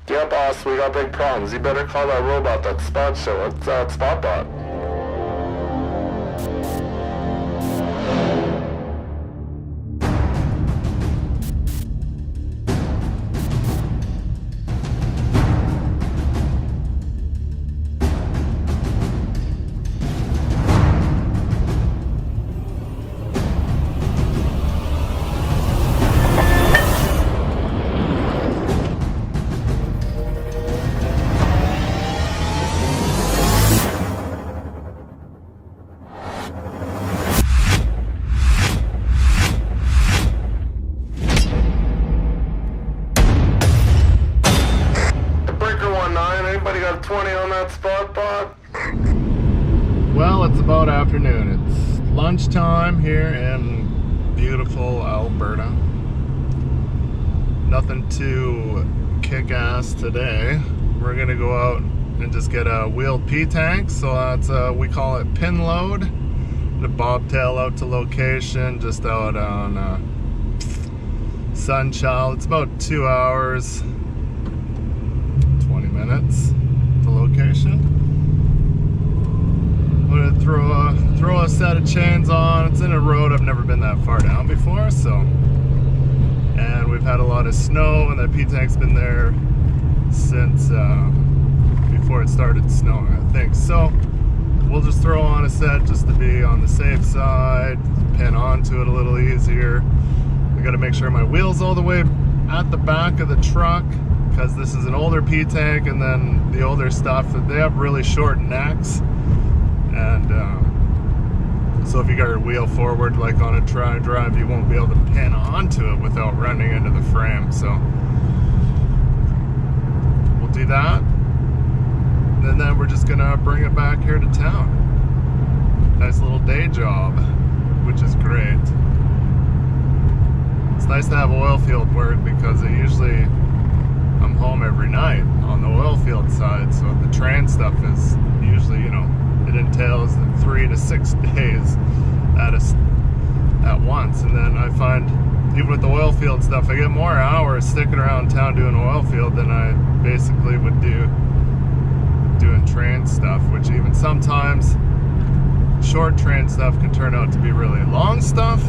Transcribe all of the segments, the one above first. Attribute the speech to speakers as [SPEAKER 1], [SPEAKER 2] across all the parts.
[SPEAKER 1] Yeah, boss, we got big problems. You better call that robot that Spot show. It's Spotbot. Breaker 19, anybody got a 20 on that Spotbot?
[SPEAKER 2] Well, it's about afternoon. It's lunchtime here in beautiful Alberta. Nothing too kick-ass today. We're gonna go out and just get a wheeled P-tank. So that's we call it pin load. The bobtail out to location, just out on Sunchild. It's about 2 hours, 20 minutes to location. I'm gonna throw a set of chains on. It's in a road I've never been that far down before, so. And we've had a lot of snow, and that P-tank's been there since before it started snowing, I think. So we'll just throw on a set just to be on the safe side, pin onto it a little easier. I gotta make sure my wheel's all the way at the back of the truck, because this is an older P-tank, and then the older stuff, they have really short necks. And so if you got your wheel forward, like on a tri-drive, you won't be able to pin onto it without running into the frame. So we'll do that. And then we're just gonna bring it back here to town. Nice little day job, which is great. It's nice to have oil field work, because I'm home every night on the oil field side. So the train stuff is usually, it entails 3 to 6 days at once. And then I find, even with the oil field stuff, I get more hours sticking around town doing oil field than I basically would do doing train stuff, which even sometimes short train stuff can turn out to be really long stuff,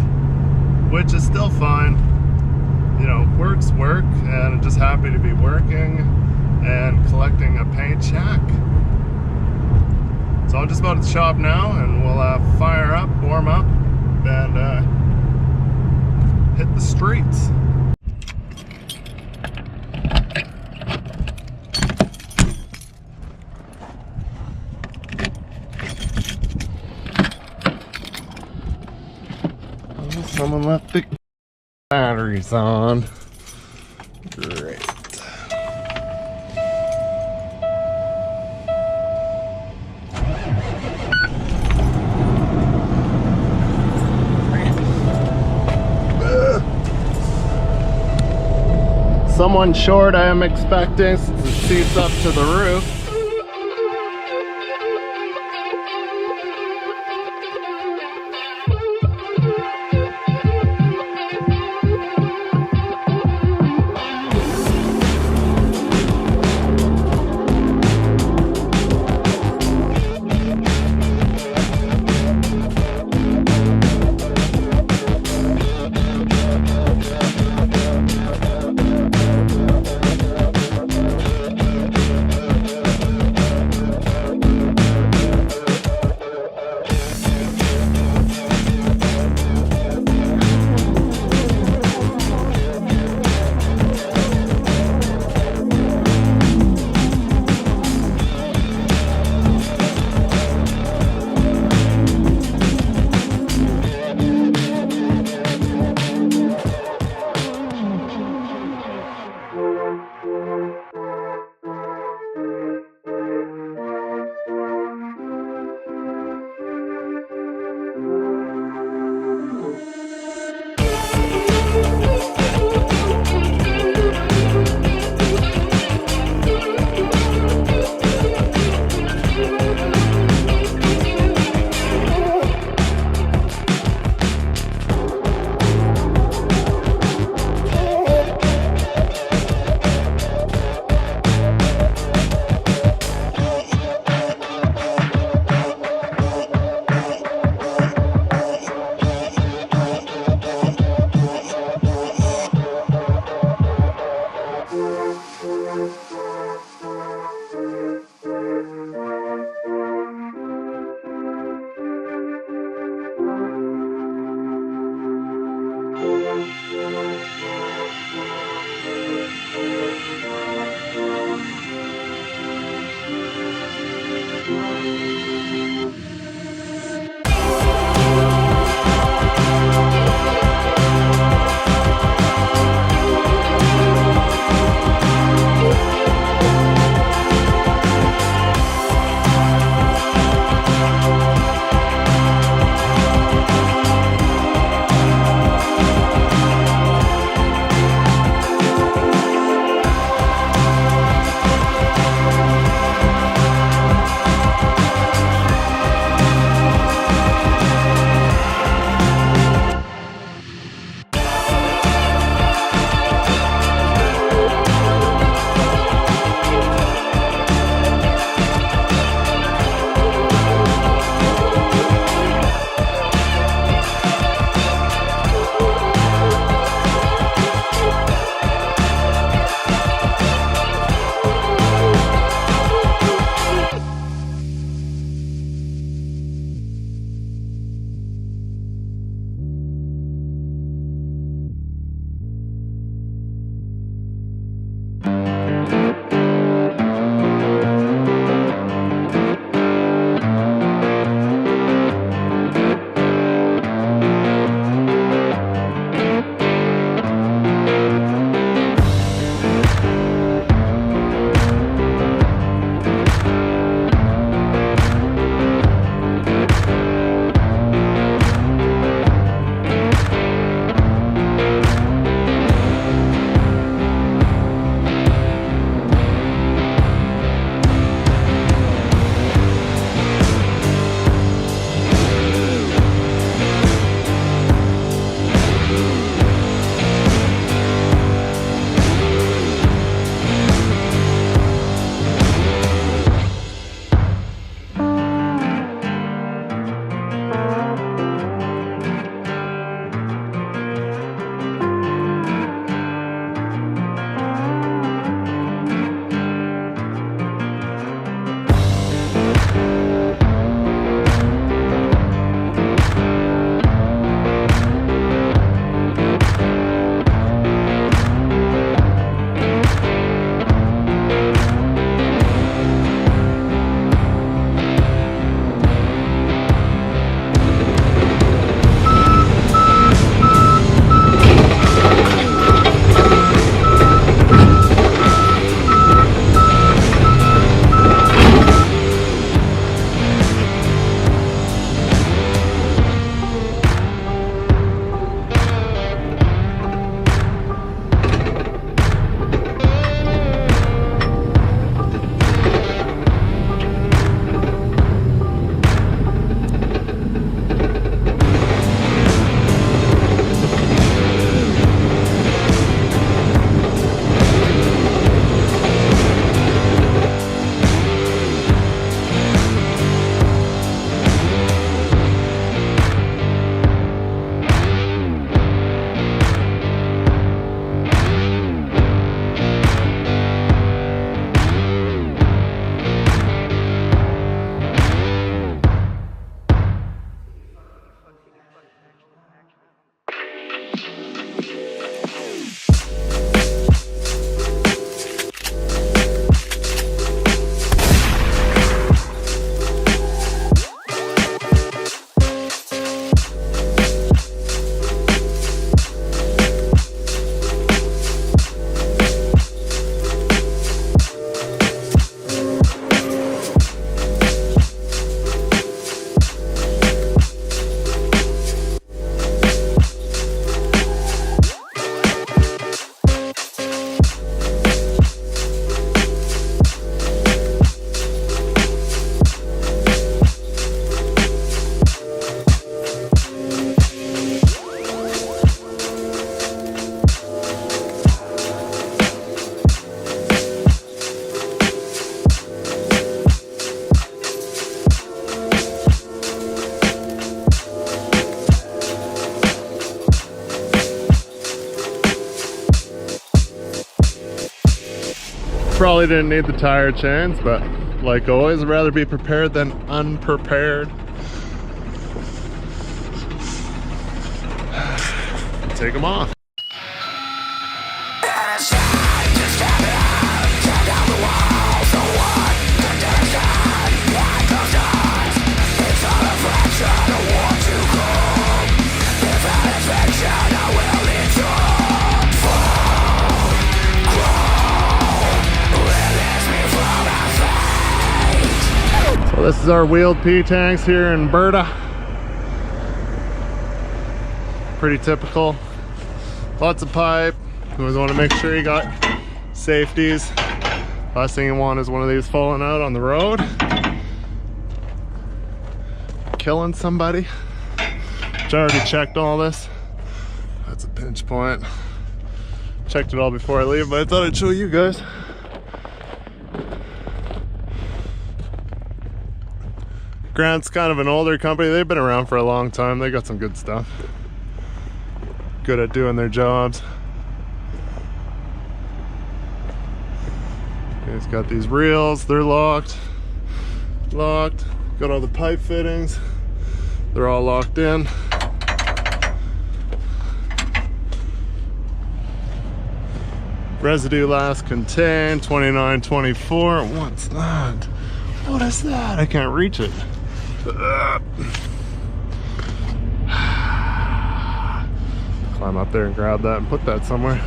[SPEAKER 2] which is still fine. Work's work, and I'm just happy to be working and collecting a paycheck. So I'm just about at the shop now, and we'll fire up, warm up, and hit the streets. Someone left the batteries on. Great. Someone short, I am expecting, since the seat's up to the roof. Probably didn't need the tire chains, but like always, I'd rather be prepared than unprepared. Take them off. So this is our wheeled P-tanks here in Berta. Pretty typical. Lots of pipe. You always want to make sure you got safeties. Last thing you want is one of these falling out on the road, killing somebody. Which I already checked all this. That's a pinch point. Checked it all before I leave, but I thought I'd show you guys. Grant's kind of an older company. They've been around for a long time. They got some good stuff. Good at doing their jobs. It's got these reels. They're locked. Got all the pipe fittings. They're all locked in. Residue last contained 2924. What's that? What is that? I can't reach it. Climb up there and grab that and put that somewhere.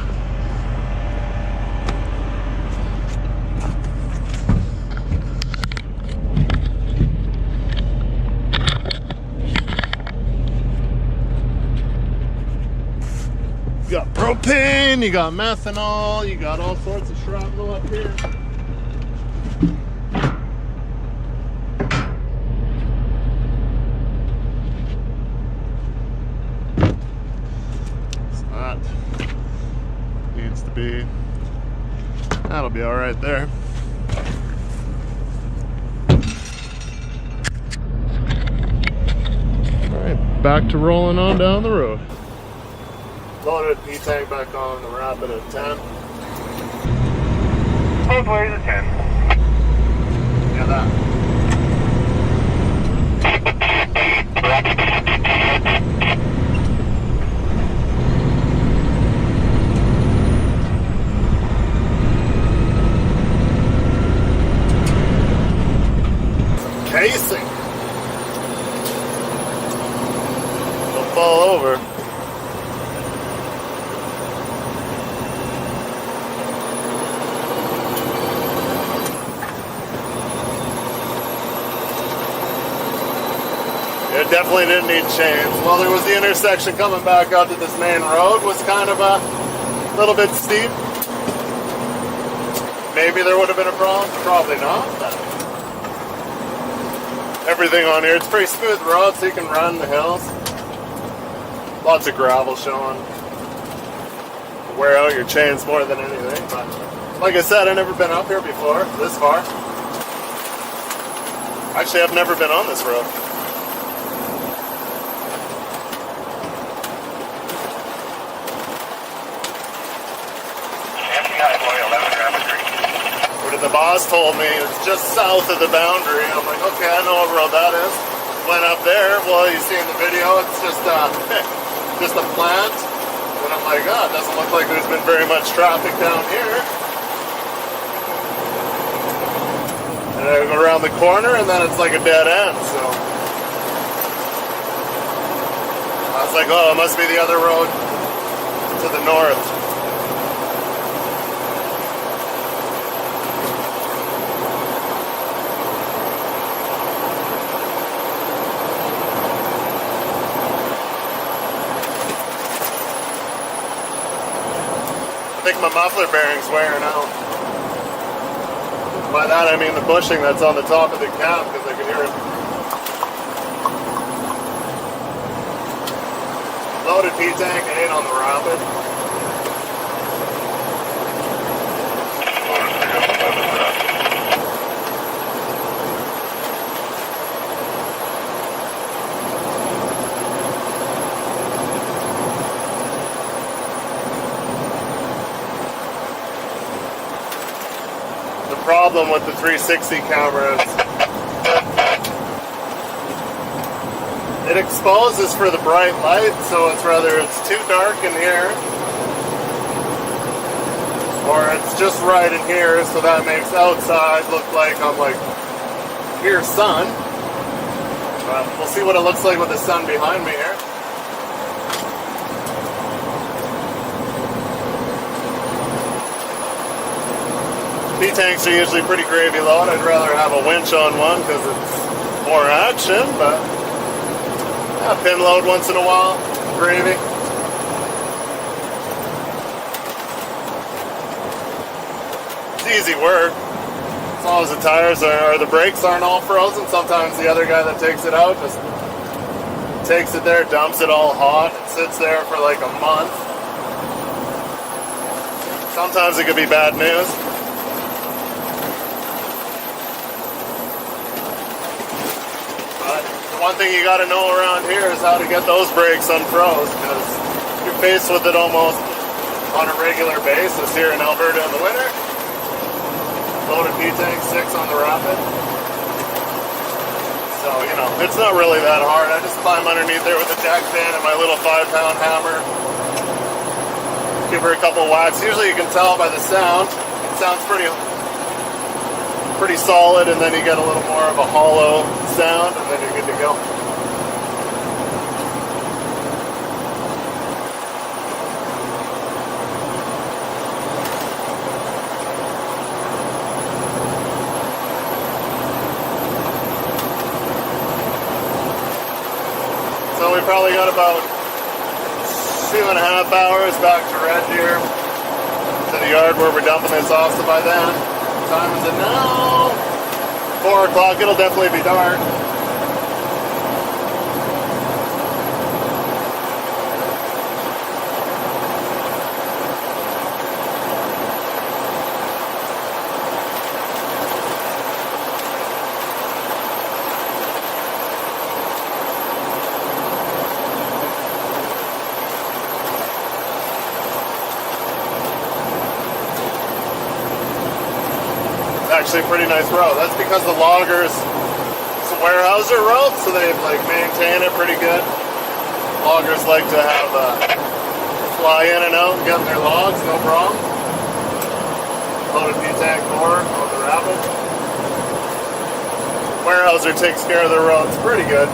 [SPEAKER 2] You got propane, you got methanol, you got all sorts of shrapnel up here. Needs to be, that'll be all right there. All right, back to rolling on down the road. Loaded P-tank back on the Rapid at 10.
[SPEAKER 1] Both ways at 10.
[SPEAKER 2] Yeah, that. Casing. Don't fall over. It definitely didn't need chains. Well, there was the intersection coming back out to this main road was kind of a little bit steep. Maybe there would have been a problem. Probably not. Everything on here, it's pretty smooth road, so you can run the hills. Lots of gravel showing. Wear out your chains more than anything, but like I said, I've never been up here before, this far. Actually, I've never been on this road. The boss told me it's just south of the boundary. I'm like, okay, I know what road that is. Went up there. Well, you see in the video, it's just a plant. And I'm like, oh, it doesn't look like there's been very much traffic down here. And I go around the corner, and then it's like a dead end. So I was like, oh, it must be the other road to the north. I think my muffler bearing's wearing out. By that I mean the bushing that's on the top of the cab, because I can hear it. Loaded P-tank, 8 on the Rapid. The problem with the 360 cameras, it exposes for the bright light, so it's too dark in here, or it's just right in here, so that makes outside look like I'm like, here's sun. But we'll see what it looks like with the sun behind me here. P-tanks are usually pretty gravy low, and I'd rather have a winch on one because it's more action, but yeah, pin load once in a while, gravy. It's easy work. As long as the tires or the brakes aren't all frozen. Sometimes the other guy that takes it out just takes it there, dumps it all hot, and sits there for like a month. Sometimes it could be bad news. But the one thing you got to know around here is how to get those brakes unfroze, because you're faced with it almost on a regular basis here in Alberta in the winter. Loaded P-tank, 6 on the Rapid. So, you know, it's not really that hard. I just climb underneath there with the jack stand and my little 5-pound hammer. Give her a couple whacks. Usually you can tell by the sound. It sounds pretty solid, and then you get a little more of a hollow sound, and then you're good to go. So we probably got about 2.5 hours back to Red Deer, to the yard where we're dumping this off. So by then, what time is it now? 4 o'clock, it'll definitely be dark. Actually a pretty nice road. That's because the loggers, it's a Weyerhaeuser road, so they like maintain it pretty good. Loggers like to have fly in and out and get their logs, no problem. Loaded P-tank 4 on the Rapid. Weyerhaeuser takes care of their roads pretty good.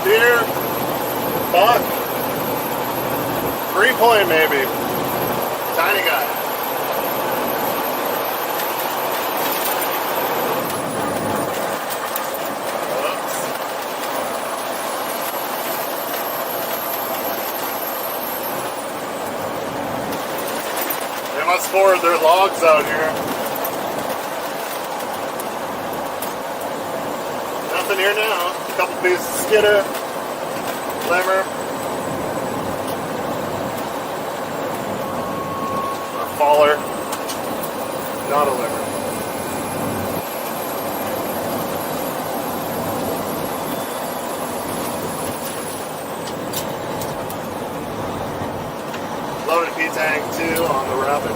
[SPEAKER 2] Deer, buck, 3-point maybe, tiny guy. Oops. They must forward their logs out here. Nothing here now. A couple pieces of skidder, limmer, a faller, not a limmer. Loaded P-tank 2 on the Rapid.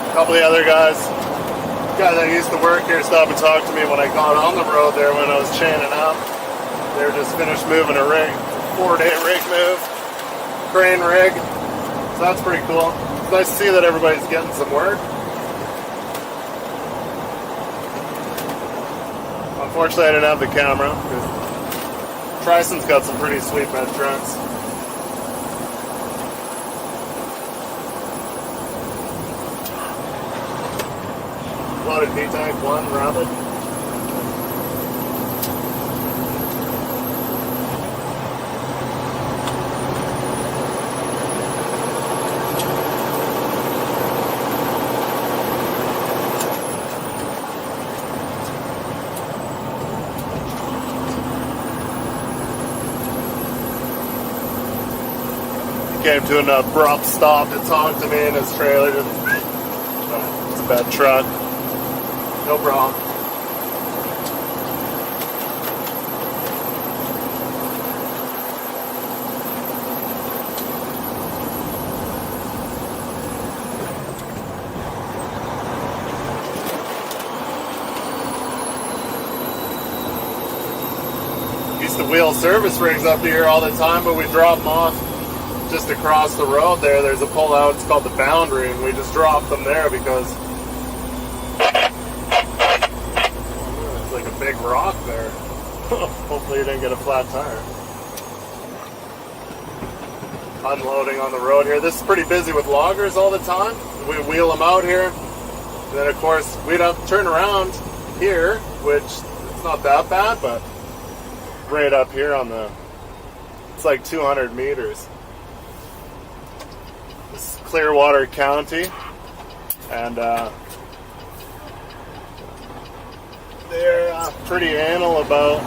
[SPEAKER 2] A couple of the other guys that used to work here stopped and talked to me when I got on the road there when I was chaining up. They were just finished moving a rig, 4-day rig move, crane rig. So that's pretty cool. It's nice to see that everybody's getting some work. Unfortunately, I didn't have the camera. Trison's got some pretty sweet med trucks. Loaded P-tank 1 Rapid. came to an abrupt stop to talk to me in his trailer. It's a bad truck. No problem. Used to wheel service rigs up here all the time, but we drop them off just across the road there. There's a pull out, it's called the Boundary, and we just drop them there because it's like a big rock there. Hopefully you didn't get a flat tire. Unloading on the road here. This is pretty busy with loggers all the time. We wheel them out here. And then of course we'd have to turn around here, which it's not that bad, but right up here on the, it's like 200 meters. This is Clearwater County, and they're pretty anal about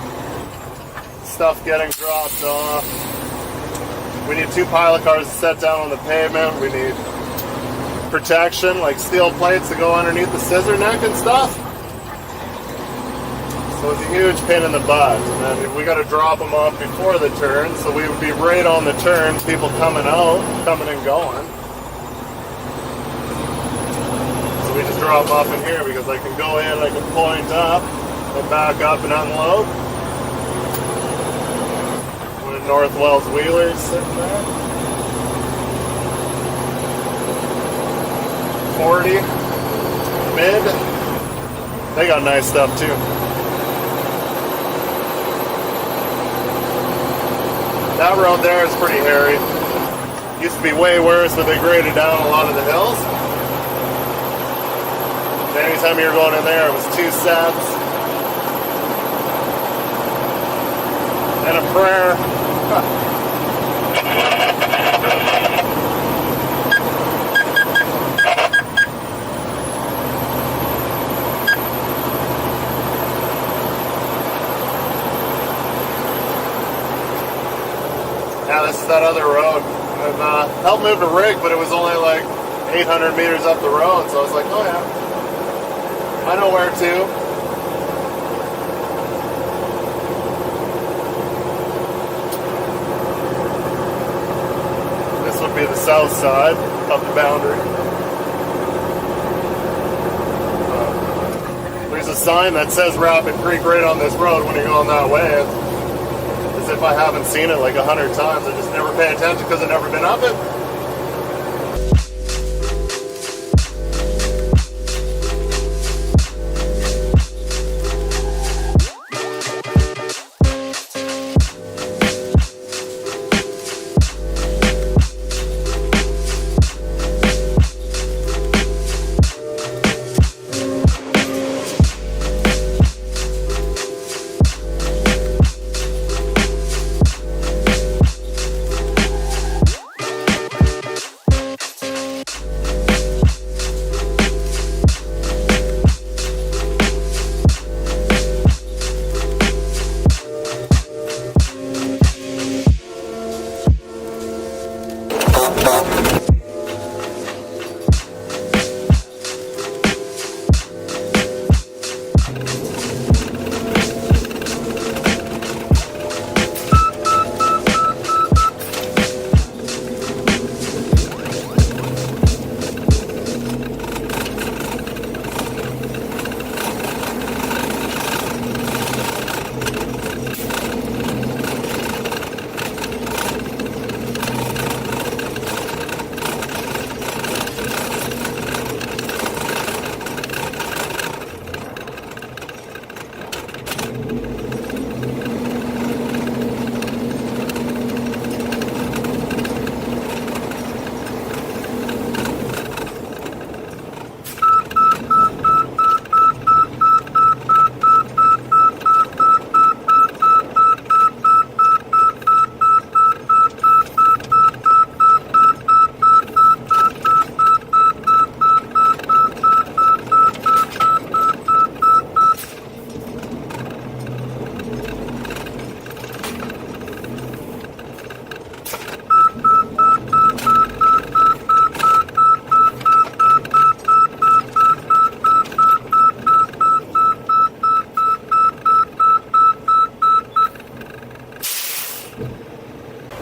[SPEAKER 2] stuff getting dropped off. We need 2 pilot cars to set down on the pavement. We need protection, like steel plates to go underneath the scissor neck and stuff. So it's a huge pain in the butt. And then we got to drop them off before the turn, so we would be right on the turn, people coming out, coming and going. So we just drop off in here because I can go in, I can point up, and back up and unload. One of Northwell's wheelers sitting there. 40 mid. They got nice stuff too. That road there is pretty hairy. Used to be way worse, but they graded down a lot of the hills. And anytime you were going in there, it was 2 sets and a prayer. Yeah, this is that other road. I helped move the rig, but it was only like 800 meters up the road, so I was like, oh yeah, I know where to. This would be the south side of the Boundary. There's a sign that says Rapid Creek right on this road when you're going that way. As if I haven't seen it like 100 times. I just never pay attention because I've never been up it.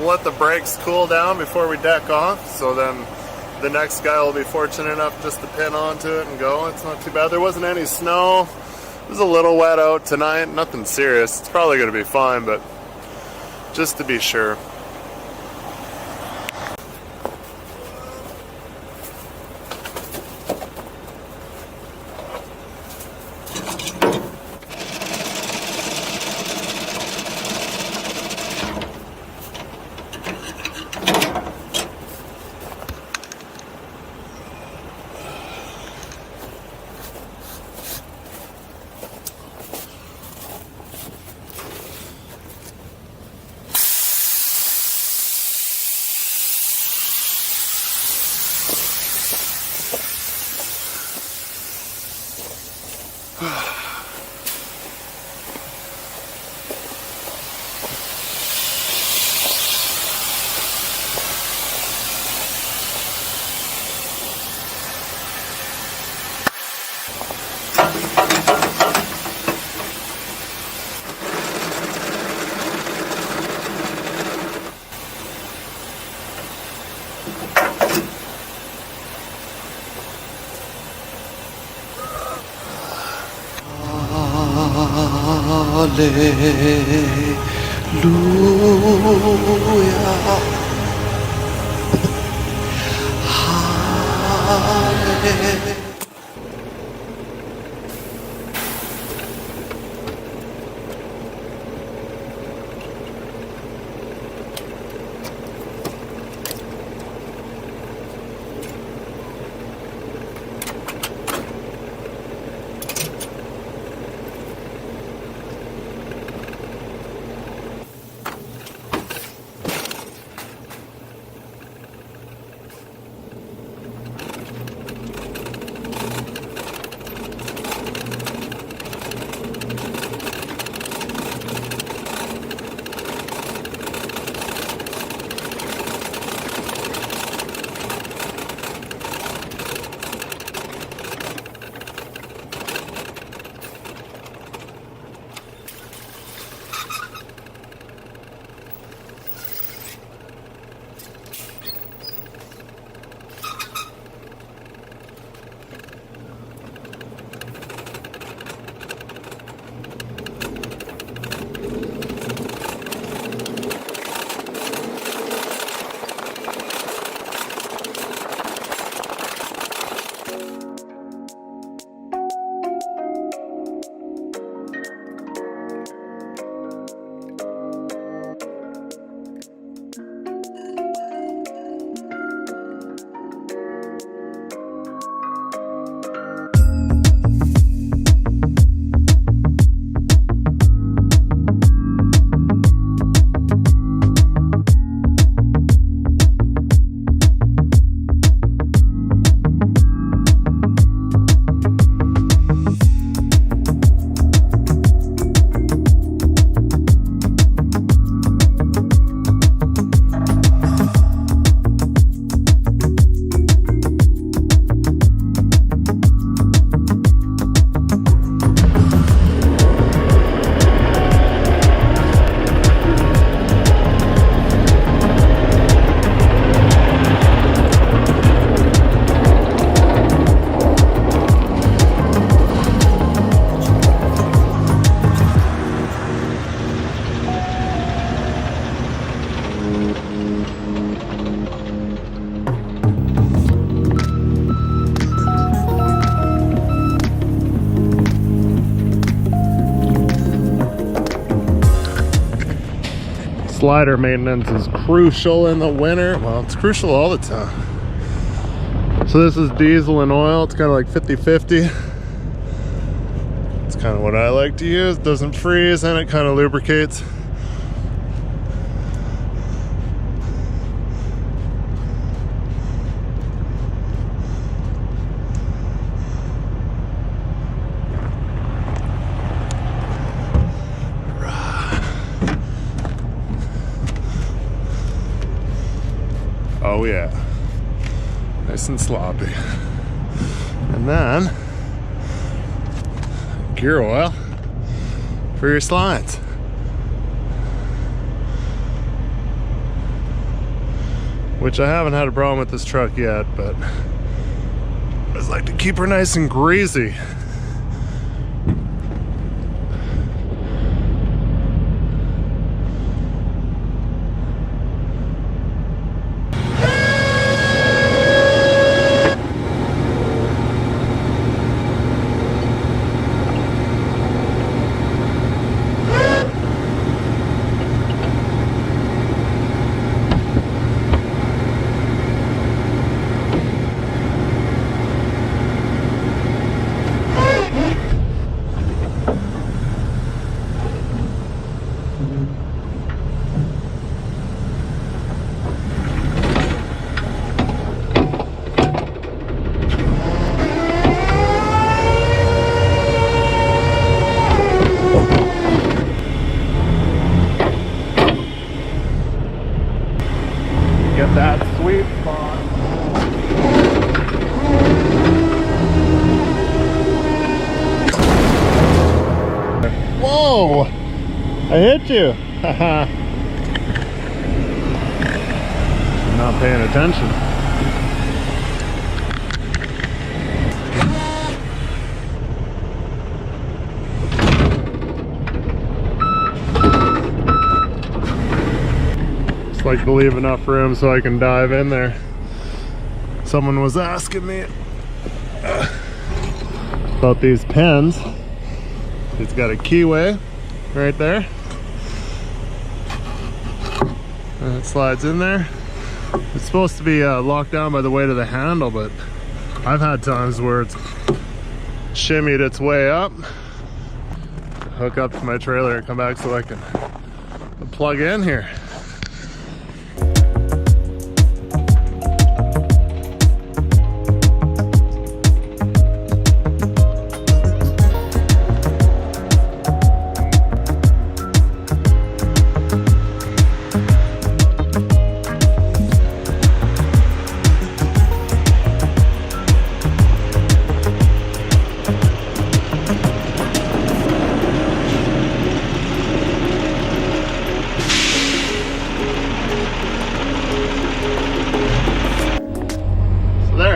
[SPEAKER 2] we'll let the brakes cool down before we deck off, so then the next guy will be fortunate enough just to pin onto it and go. It's not too bad. There wasn't any snow. It was a little wet out tonight. Nothing serious. It's probably going to be fine, but just to be sure. Slider maintenance is crucial in the winter. Well, it's crucial all the time. So this is diesel and oil. It's kind of like 50-50. It's kind of what I like to use. It doesn't freeze and it kind of lubricates. Oh yeah, nice and sloppy. And then gear oil for your slides. which I haven't had a problem with this truck yet, but I just like to keep her nice and greasy. Get that sweet spot. Whoa! I hit you. Haha. I'm not paying attention. Just like to leave enough room so I can dive in there. Someone was asking me about these pins. It's got a keyway right there, and it slides in there. It's supposed to be locked down by the weight of the handle, but I've had times where it's shimmied its way up. Hook up to my trailer and come back so I can plug in here.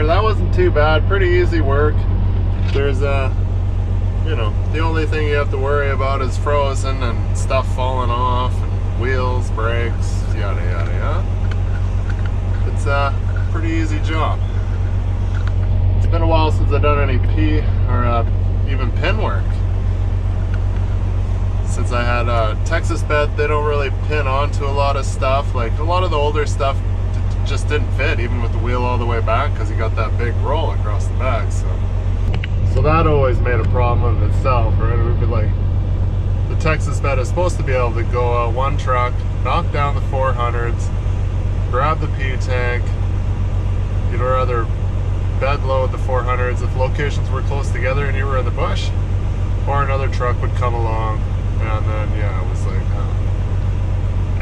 [SPEAKER 2] That wasn't too bad, pretty easy work. There's you know, the only thing you have to worry about is frozen and stuff falling off and wheels, brakes, yada yada yada. It's a pretty easy job. It's been a while since I've done any even pin work. Since I had Texas bed, they don't really pin onto a lot of stuff. Like a lot of the older stuff just didn't fit, even with the wheel all the way back, because you got that big roll across the back. So that always made a problem of itself, right? It would be like the Texas bed is supposed to be able to go out one truck, knock down the 400s, grab the P tank, you'd rather bed load the 400s if locations were close together and you were in the bush, or another truck would come along, and then yeah, it was like,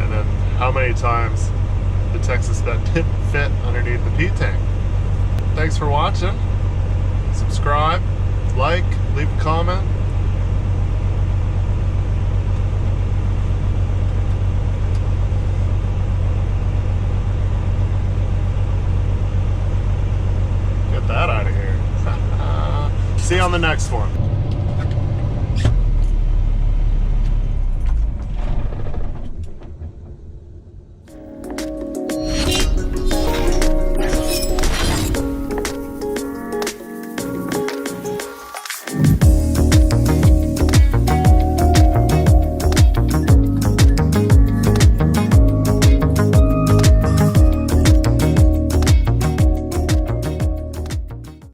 [SPEAKER 2] and then how many times the Texas bed didn't fit underneath the P tank. Thanks for watching. Subscribe, like, leave a comment. Get that out of here. See you on the next one.